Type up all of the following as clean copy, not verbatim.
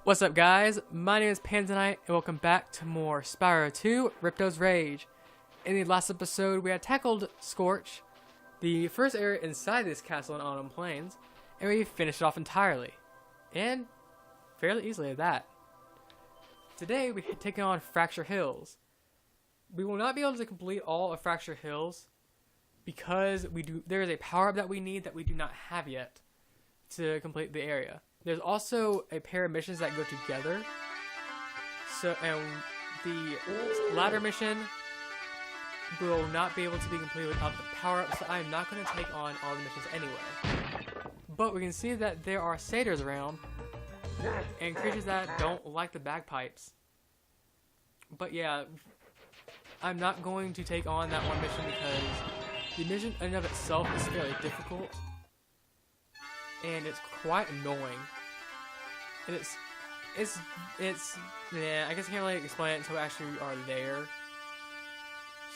What's up, guys? My name is Panzanite, and welcome back to more Spyro 2 Ripto's Rage. In the last episode, we had tackled Scorch, the first area inside this castle in Autumn Plains, and we finished it off entirely. And fairly easily at that. Today, we had taken on Fracture Hills. We will not be able to complete all of Fracture Hills because there is a power-up that we need that we do not have yet to complete the area. There's also a pair of missions that go together. So, and the ladder mission will not be able to be completed without the power-up, so I'm not going to take on all the missions anyway. But we can see that there are satyrs around, and creatures that don't like the bagpipes. But yeah, I'm not going to take on that one mission because the mission in and of itself is fairly difficult. And it's quite annoying. And yeah, I guess I can't really explain it until we actually are there.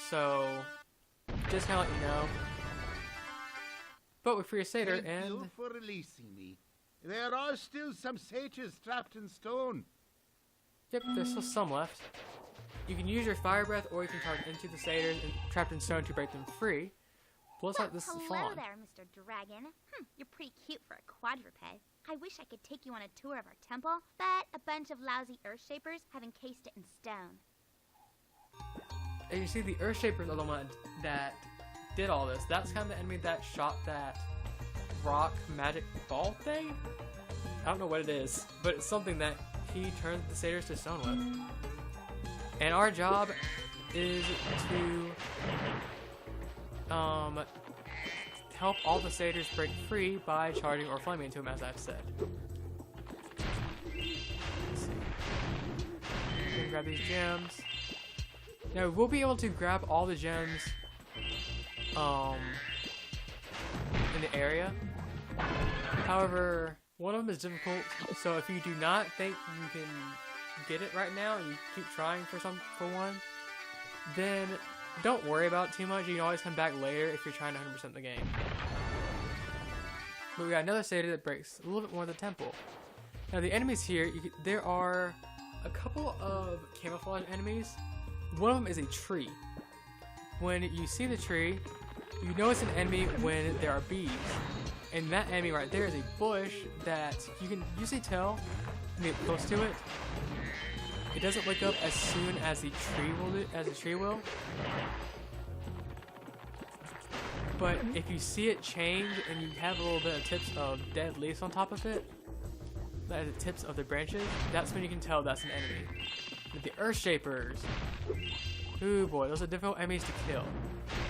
So, just kind of let you know. But we're free a satyr, and Thank you for releasing me. There are still some satyrs trapped in stone. Yep, there's still some left. You can use your fire breath, or you can target into the satyrs trapped in stone to break them free. Looks like this is Hello fun. there, Mr. Dragon. You're pretty cute for a quadruped. I wish I could take you on a tour of our temple, but a bunch of lousy Earthshapers have encased it in stone. And you see, the Earthshapers are the one that did all this. That's kind of the enemy that shot that rock magic ball thing. I don't know what it is, but it's something that he turned the satyrs to stone with. And our job is to help all the satyrs break free by charging or flaming into them, as I've said. Let's see. I'm gonna grab these gems. Now we'll be able to grab all the gems in the area. However, one of them is difficult, so if you do not think you can get it right now and you keep trying for one, then don't worry about it too much. You can always come back later if you're trying to 100% the game. But we got another satyr that breaks a little bit more of the temple. Now the enemies here, there are a couple of camouflage enemies. One of them is a tree. When you see the tree, you know it's an enemy when there are bees. And that enemy right there is a bush that you can usually tell when you get close to it. It doesn't wake up as soon as the tree will. But if you see it change and you have a little bit of tips of dead leaves on top of it, that are the tips of the branches, that's when you can tell that's an enemy. With the Earthshapers, ooh boy, those are difficult enemies to kill.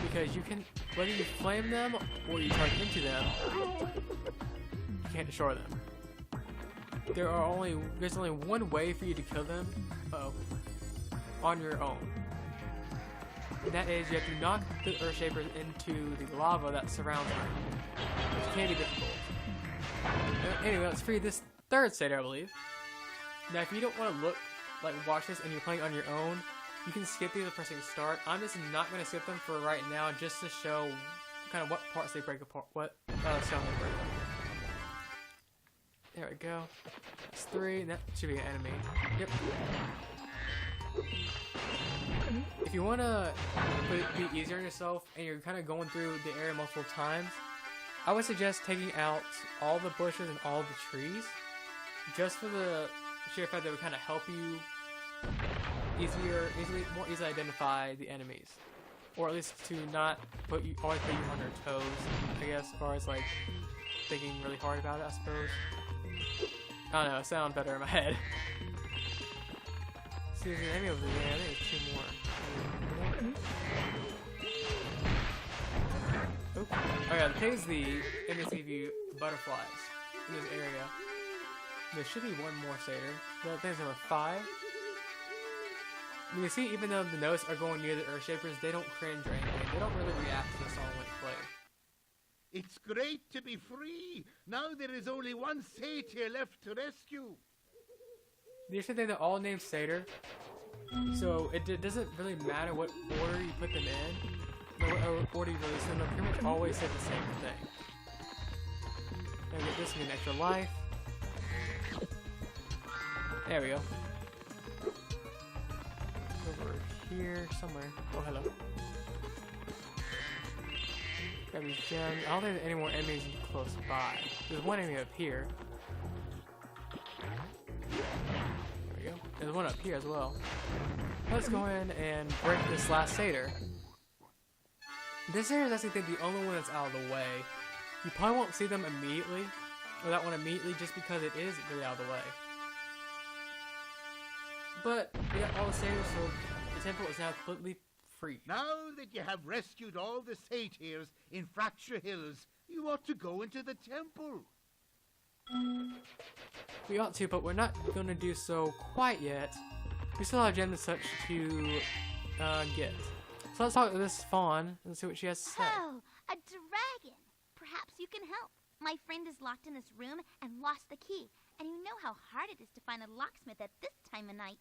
Because you can, whether you flame them or you charge into them, you can't destroy them. There's only one way for you to kill them on your own. And that is you have to knock the Earthshapers into the lava that surrounds them, which can be difficult. Anyway, let's free this third satyr, I believe. Now, if you don't want to watch this and you're playing on your own, you can skip these by pressing start. I'm just not going to skip them for right now, just to show kind of what parts they break apart, what stone they break apart. There we go. That's 3, and that should be an enemy. Yep. If you want to be easier on yourself and you're kind of going through the area multiple times, I would suggest taking out all the bushes and all the trees, just for the sheer fact that would kind of help you more easily identify the enemies, or at least to not always put you on your toes, I guess, as far as like thinking really hard about it, I suppose. I don't know, it sounds better in my head. See, there's an enemy over there. I think there's 2 more. Oh yeah, the pig is the enemies give you the butterflies in this area. There should be one more satyr. I think it's number 5. You can see, even though the notes are going near the Earthshapers, they don't cringe or anything. They don't really react to the song when it plays. It's great to be free. Now there is only one satyr left to rescue. You should think they're all named Satyr, so it doesn't really matter what order you put them in, or what order you release them. They'll pretty much always say the same thing. Now get this and get an extra life. There we go. Over here somewhere. Oh, hello. Grab these gems. I don't think there's any more enemies close by. There's one enemy up here. There we go. There's one up here as well. Let's go in and break this last satyr. This area is actually the only one that's out of the way. You probably won't see them immediately, or that one immediately, just because it is really out of the way. But we got all the satyrs, so the temple is now completely free. Now that you have rescued all the satyrs in Fracture Hills, you ought to go into the temple. We ought to, but we're not going to do so quite yet. We still have gems and such to get. So let's talk to this fawn and see what she has to say. Oh, a dragon. Perhaps you can help. My friend is locked in this room and lost the key. And you know how hard it is to find a locksmith at this time of night.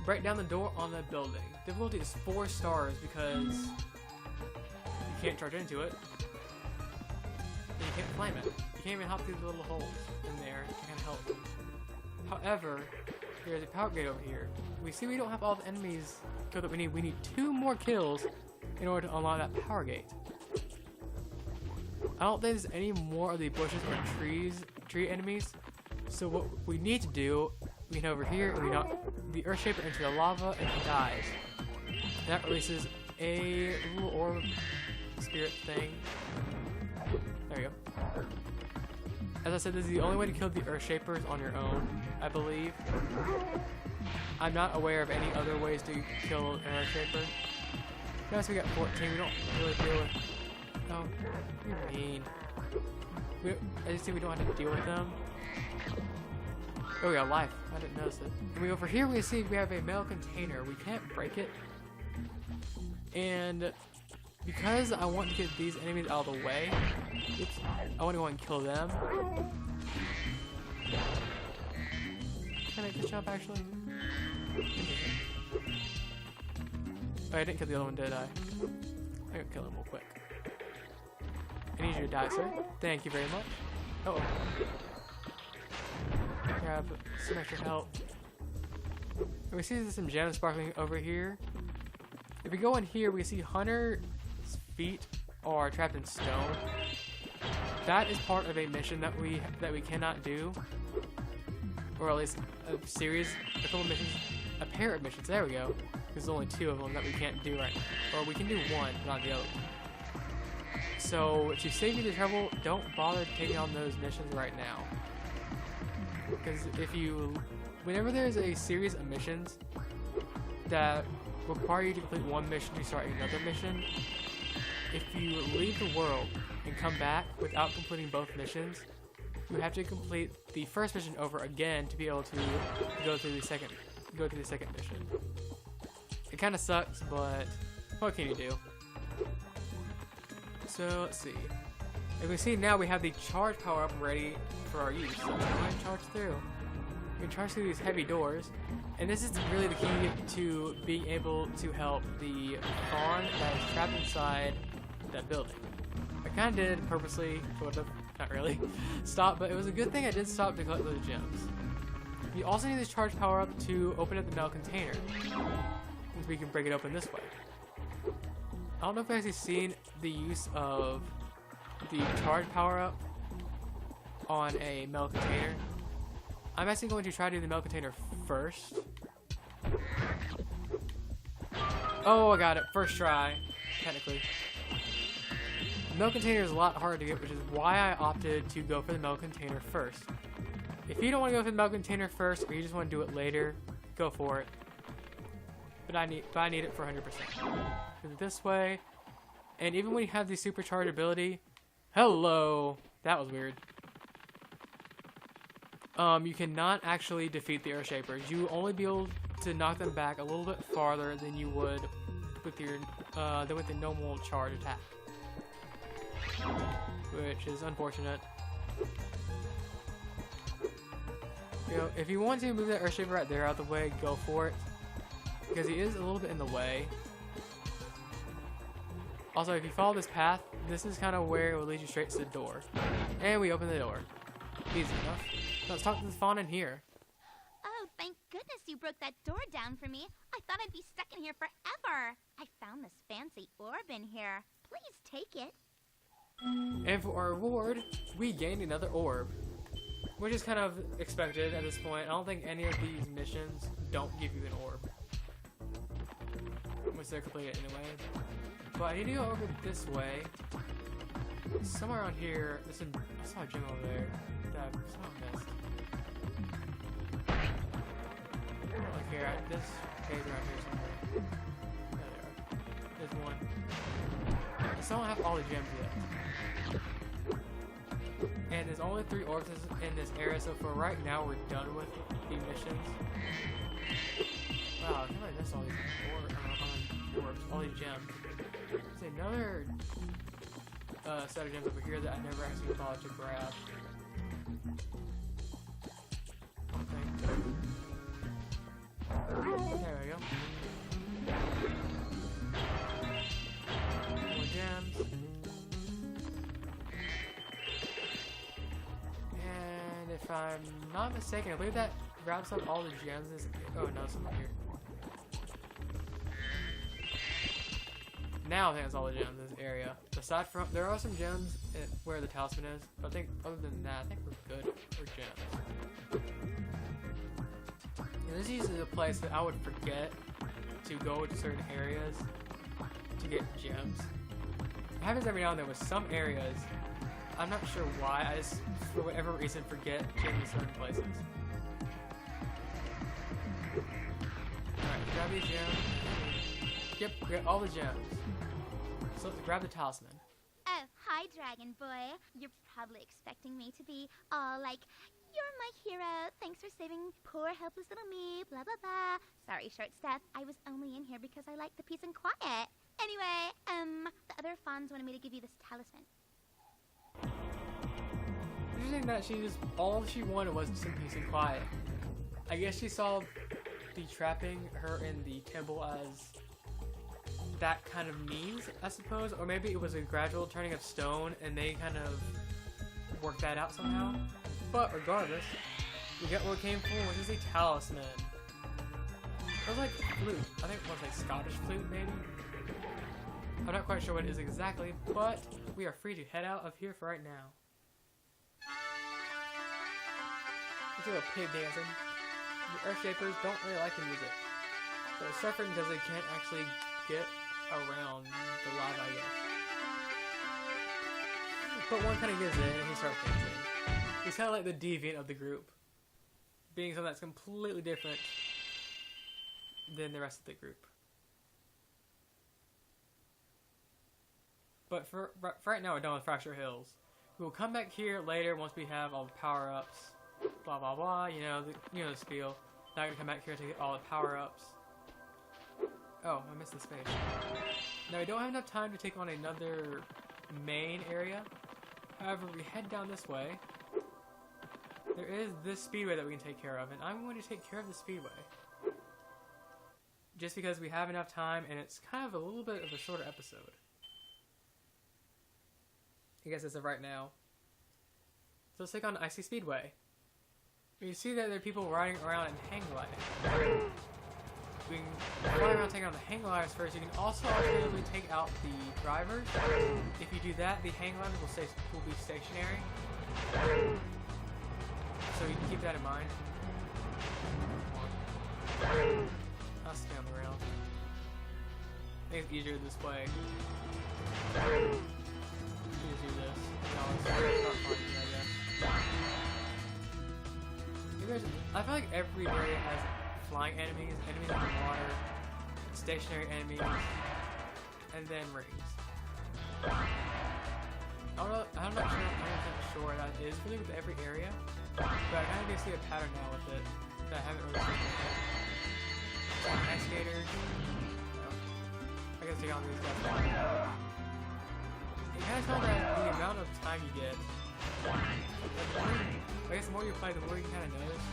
Break down the door on the building. Difficulty is 4 stars because you can't charge into it. And you can't climb it. You can't even hop through the little holes in there. It can't help. However, there's a power gate over here. We see we don't have all the enemies killed that we need. We need 2 more kills in order to unlock that power gate. I don't think there's any more of the bushes or tree enemies. So what we need to do, we can over here and we knock the Earth Shaper into the lava and he dies. And that releases a little orb spirit thing. There you go. As I said, this is the only way to kill the Earth Shapers on your own, I believe. I'm not aware of any other ways to kill an Earth Shaper. Notice we got 14, we don't really deal with... Oh, you're mean. I just see we don't have to deal with them. Oh, we got life. I didn't notice it. And we over here we see we have a metal container. We can't break it. And because I want to get these enemies out of the way, I want to go and kill them. Can I make this jump actually? Oh, I didn't kill the other one, did I? I'm gonna kill him real quick. I need you to die, sir. Thank you very much. Uh oh. Grab some extra help. And we see there's some gems sparkling over here. If we go in here, we see Hunter's feet are trapped in stone. That is part of a mission that we cannot do, or at least a series, a couple of missions, a pair of missions. There we go. There's only 2 of them that we can't do right now, or we can do one, but not the other one. So to save you the trouble, don't bother taking on those missions right now. Because whenever there's a series of missions that require you to complete one mission to start another mission, if you leave the world and come back without completing both missions, you have to complete the first mission over again to be able to go through the second mission. It kind of sucks, but what can you do? So let's see. As we see now, we have the charge power up ready for our use. So let's go ahead and charge through. We can charge through these heavy doors, and this is really the key to being able to help the fawn that is trapped inside that building. I kind of did it purposely, sort of, not really, stop, but it was a good thing I did stop to collect those gems. You also need this charge power up to open up the metal container, since we can break it open this way. I don't know if you've actually seen the use of the charge power up on a metal container. I'm actually going to try to do the metal container first. Oh, I got it. First try, technically. The metal container is a lot harder to get, which is why I opted to go for the metal container first. If you don't want to go for the metal container first, or you just want to do it later, go for it. But I need it for 100%. Do it this way, and even when you have the supercharge ability, hello, that was weird. You cannot actually defeat the Earth Shapers. You will only be able to knock them back a little bit farther than you would with your with the normal charge attack, which is unfortunate. You know, if you want to move that Earth Shaper right there out of the way, go for it, because he is a little bit in the way. Also, if you follow this path, this is kind of where it will lead you straight to the door. And we open the door. Easy enough. Let's talk to the fawn in here. Oh, thank goodness you broke that door down for me. I thought I'd be stuck in here forever. I found this fancy orb in here. Please take it. And for our reward, we gained another orb. Which is kind of expected at this point. I don't think any of these missions don't give you an orb. Which they're completed anyway. But I need to go over this way. Somewhere around here, I saw a gym over there that I somehow missed. Look here, this cave around here somewhere. There they are. There's one. I still don't have all the gems yet. And there's only 3 orbs in this area, so for right now we're done with the missions. Wow, I feel like I missed all these orbs, all these gems. There's another set of gems over here that I never actually bothered to grab. Okay. There we go. More gems. And if I'm not mistaken, I believe that grabs up all the gems. Oh no, some here. Now I think that's all the gems in this area. Aside from, there are some gems where the talisman is, but I think other than that, I think we're good for gems. And this is usually a place that I would forget to go to certain areas to get gems. It happens every now and then with some areas. I'm not sure why, I just, for whatever reason, forget getting to certain places. Alright, grab these gems. Yep, we got all the gems. So let's grab the talisman. Oh, hi, Dragon Boy. You're probably expecting me to be all like, you're my hero. Thanks for saving poor, helpless little me. Blah, blah, blah. Sorry, short stuff. I was only in here because I like the peace and quiet. Anyway, the other fawns wanted me to give you this talisman. Interesting that all she wanted was some peace and quiet. I guess she saw the trapping her in the temple as that kind of means, I suppose, or maybe it was a gradual turning of stone and they kind of worked that out somehow. But regardless, we got what we came for, which is a talisman. It was like a flute. I think it was like Scottish flute, maybe. I'm not quite sure what it is exactly, but we are free to head out of here for right now. Let's do a pig dancing. The Earthshapers don't really like the music. So they're suffering because they can't actually get around the lava, I guess. But one kind of gives in and he starts dancing. He's kind of like the deviant of the group. Being something that's completely different than the rest of the group. But for right now we're done with Fracture Hills. We will come back here later once we have all the power-ups. Blah blah blah, you know the spiel. Now I'm gonna come back here to get all the power-ups. Oh, I missed the space. Now we don't have enough time to take on another main area. However, we head down this way. There is this speedway that we can take care of, and I'm going to take care of the speedway. Just because we have enough time, and it's kind of a little bit of a shorter episode. I guess as of right now. So let's take on Icy Speedway. You see that there are people riding around in hang gliding. We can fly around taking out the hang gliders first. You can also alternatively take out the drivers. If you do that, the hang gliders will be stationary. So you can keep that in mind. I'll stay on the ground. I think it's easier this way. You just do this. No, it's not fun, I guess. I feel like every area has flying enemies, enemies in the water, stationary enemies, and then rings. I'm not sure that is really with every area, but I kind of do see a pattern now with it that I haven't really seen before. Ice skaters. I guess take on these guys. You kind of tell that the amount of time you get. I guess the more you play, the more you kind of notice.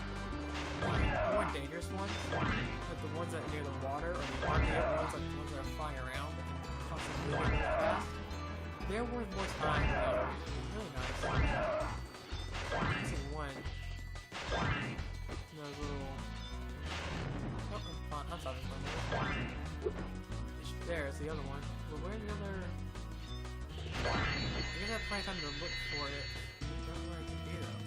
The more dangerous ones, like the ones that are near the water, or the arcade ones, like the ones that are flying around and constantly moving fast, they're worth more time. They're really nice. I see one. Those little... Oh, I'm fine. I'm stopping for a minute. There's the other one. Well, where's the other... I guess I have plenty of time to look for it. I don't know where it could be, though.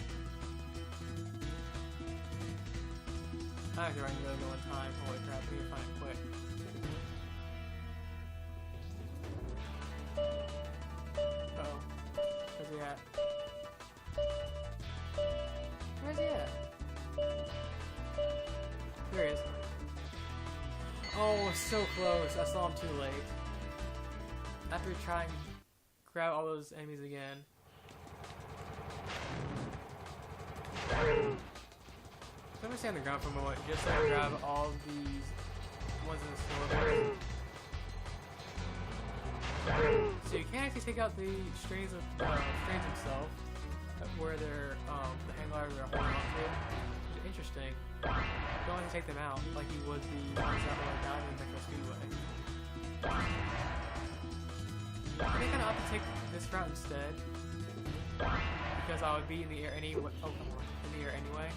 I have to write the other one time. Holy crap, we need to find it quick. Uh-oh. Where's he at? Where's he at? There he is. Oh, so close. I saw him too late. After trying to grab all those enemies again. Let me stay on the ground for a moment just so I can grab all these ones in the store. So you can actually take out the strings of strings themselves, where they're the hang gliders are holding on to, which is interesting. You don't have to take them out like you would the ones that were down in the Metro Speedway. I think I ought to take this route instead, because I would be in the air anyway. Oh come on, in the air anyway.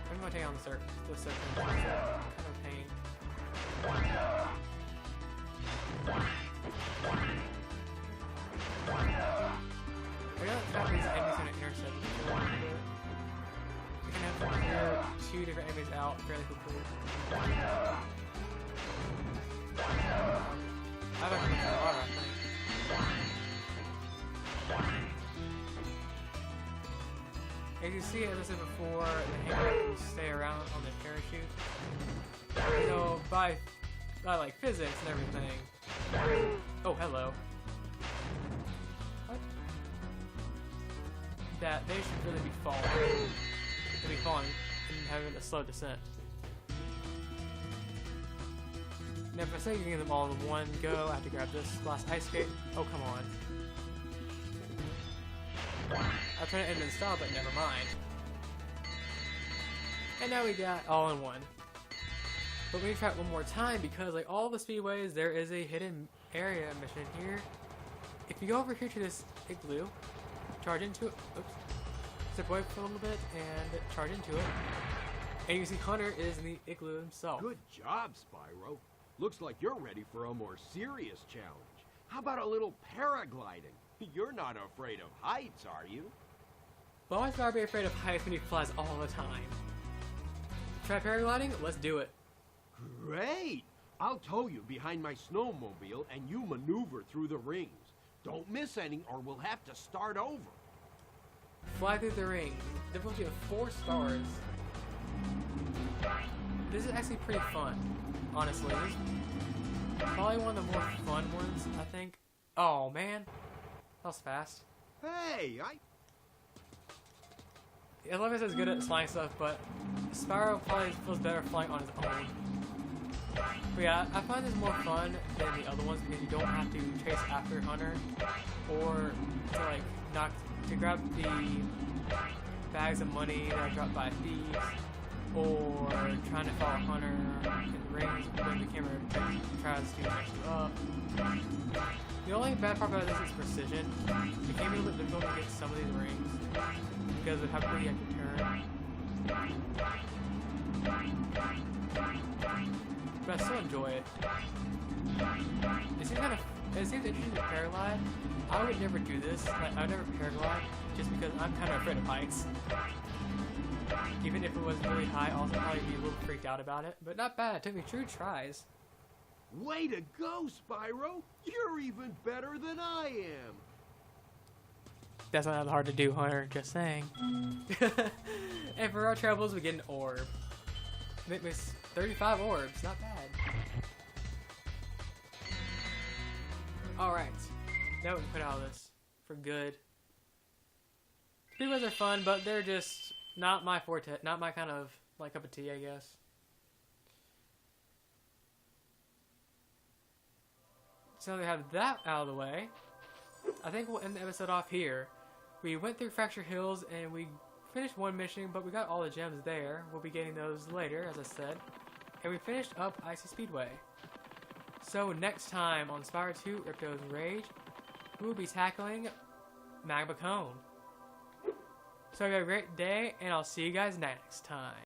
I'm gonna take on the circle. Kind of pain. I got the fact these enemies gonna intercept each other. You're gonna have to clear 2 different enemies out fairly quickly. I've actually been a lot, I think. As you see, as I said before, the hanger can stay around on the parachute. You know, by like physics and everything. Oh, hello. What? That they should really be falling. They'll be falling and having a slow descent. Now, if I say getting them all in one go, I have to grab this last ice skate. Oh, come on. I was trying to end in style, but never mind. And now we got all in one. But we need to try it one more time because, like all the speedways, there is a hidden area mission here. If you go over here to this igloo, charge into it. Oops. Step away for a little bit and charge into it. And you see Hunter is in the igloo himself. Good job, Spyro. Looks like you're ready for a more serious challenge. How about a little paragliding? You're not afraid of heights, are you? Well, I gotta be afraid of heights when he flies all the time. Try paragliding? Let's do it. Great! I'll tow you behind my snowmobile and you maneuver through the rings. Don't miss any or we'll have to start over. Fly through the ring. Difficulty of 4 stars. This is actually pretty fun, honestly. This is probably one of the more fun ones, I think. Oh, man. That was fast. Hey, I love it as good at flying stuff, but Spyro probably feels better flying on his own. But yeah, I find this more fun than the other ones because you don't have to chase after Hunter or to like to grab the bags of money that are dropped by thieves or trying to follow Hunter in the rings when the camera tries to mess you up. The only bad part about this is precision. It can be a little bit difficult to get some of these rings because of how quickly you have to turn. But I still enjoy it. It seems interesting to paraglide. I would never do this. Like, I would never paraglide just because I'm kind of afraid of heights. Even if it was really high, I'll also probably be a little freaked out about it. But not bad. It took me 2 tries. way to go, Spyro! You're even better than I am! That's not that hard to do, Hunter. Just saying. And for our troubles, we get an orb. It was 35 orbs. Not bad. Alright. Now we can put out of this. For good. Speedways are fun, but they're just not my forte. Not my kind of, like, cup of tea, I guess. So now we have that out of the way. I think we'll end the episode off here. We went through Fracture Hills and we finished one mission, but we got all the gems there. We'll be getting those later, as I said. And we finished up Icy Speedway. So next time on Spyro 2 Ripto's Rage, we will be tackling magma cone. So have a great day, and I'll see you guys next time.